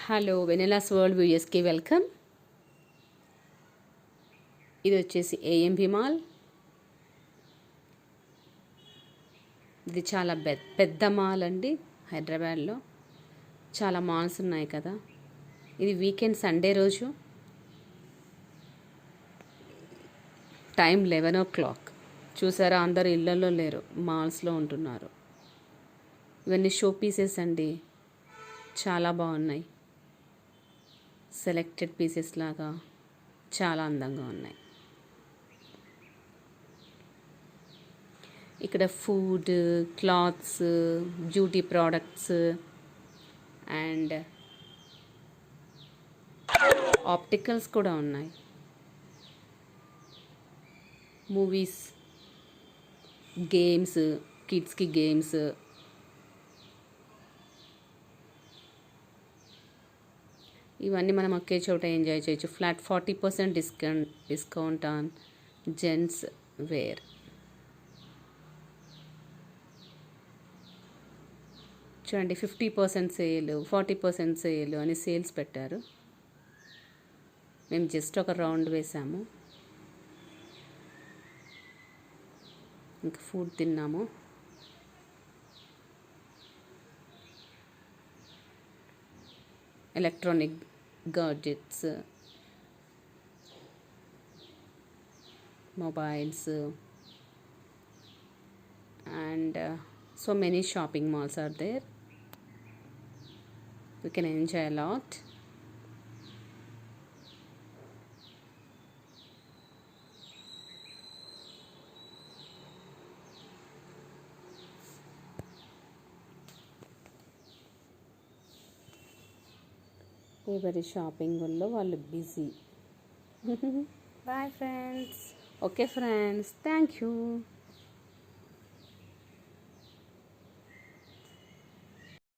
Hello vanilla's world వ్యూయర్స్కి welcome. ఇది వచ్చేసి ఏఎంబి మాల్. ఇది చాలా పెద్ద మాల్ అండి. హైదరాబాద్లో చాలా మాల్స్ ఉన్నాయి కదా. ఇది వీకెండ్ సండే రోజు. Time 11 o'clock. చూసారా, అందరు ఇళ్ళల్లో లేరు, మాల్స్లో ఉంటున్నారు. ఇవన్నీ షో పీసెస్ అండి, చాలా బాగున్నాయి. సెలెక్టెడ్ పీసెస్ లాగా చాలా అందంగా ఉన్నాయి. ఇక్కడ food, clothes, beauty products and opticals కూడా ఉన్నాయి. మూవీస్, గేమ్స్, కిడ్స్కి గేమ్స్, ఇవన్నీ మనం ఒకే చోట ఎంజాయ్ చేయొచ్చు. Flat 40% discount on gents wear. చూడండి, 50% సేల్, 40% సేల్ అని సేల్స్ పెట్టారు. మేము జస్ట్ ఒక రౌండ్ వేసాము, ఇంకా ఫుడ్ తిన్నాము. Electronic gadgets, mobiles, and so many shopping malls are there. We can enjoy a lot. ఎవరి షాపింగ్ వల్ల వాళ్ళు busy. Bye friends. Okay friends, thank you.